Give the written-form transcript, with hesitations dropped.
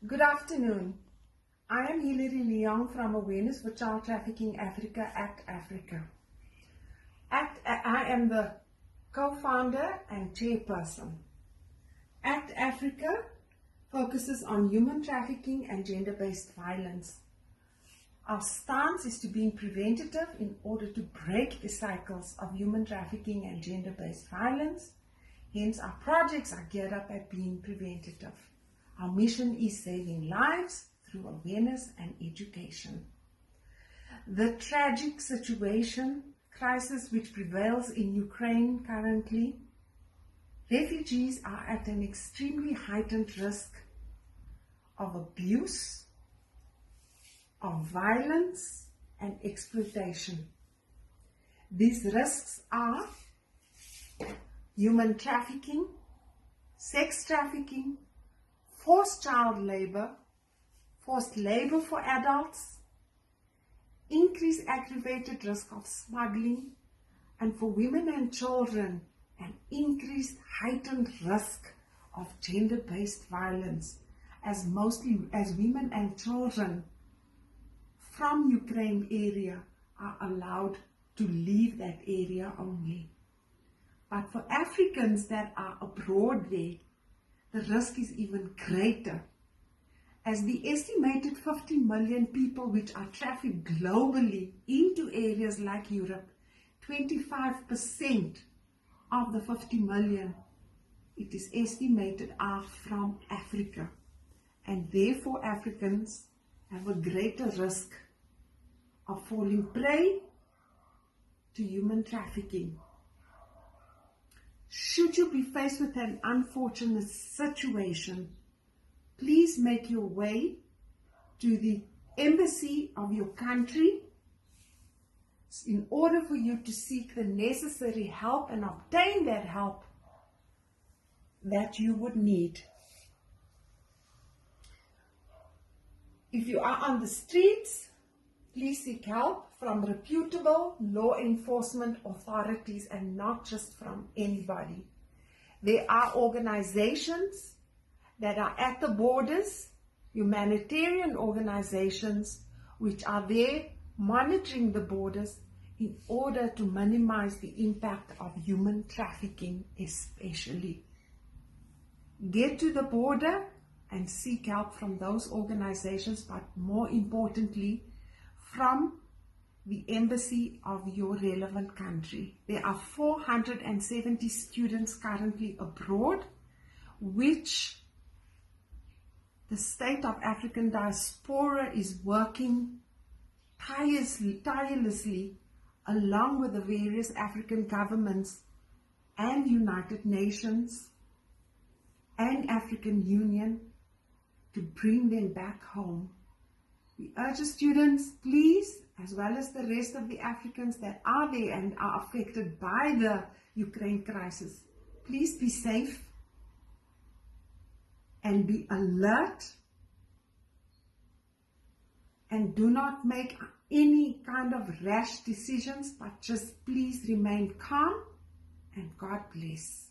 Good afternoon. I am Hilary Leong from Awareness for Child Trafficking Africa, ACT Africa. I am the co-founder and chairperson. ACT Africa focuses on human trafficking and gender-based violence. Our stance is to be preventative in order to break the cycles of human trafficking and gender-based violence. Hence, our projects are geared up at being preventative. Our mission is saving lives through awareness and education. The tragic crisis which prevails in Ukraine currently, refugees are at an extremely heightened risk of abuse, of violence and exploitation. These risks are human trafficking, sex trafficking, forced child labor, forced labor for adults, increased aggravated risk of smuggling, and for women and children, an increased heightened risk of gender-based violence, as women and children from Ukraine area are allowed to leave that area only. But for Africans that are abroad there, the risk is even greater, as the estimated 50 million people which are trafficked globally into areas like Europe, 25% of the 50 million, it is estimated, are from Africa, and therefore Africans have a greater risk of falling prey to human trafficking. Should you be faced with an unfortunate situation, please make your way to the embassy of your country in order for you to seek the necessary help and obtain that help that you would need. If you are on the streets, please seek help from reputable law enforcement authorities and not just from anybody. There are organizations that are at the borders, humanitarian organizations, which are there monitoring the borders in order to minimize the impact of human trafficking especially. Get to the border and seek help from those organizations, but more importantly, from the embassy of your relevant country. There are 470 students currently abroad, which the State of African Diaspora is working tirelessly along with the various African governments and United Nations and African Union to bring them back home. We urge the students, please, as well as the rest of the Africans that are there and are affected by the Ukraine crisis, please be safe and be alert, and do not make any kind of rash decisions, but just please remain calm, and God bless.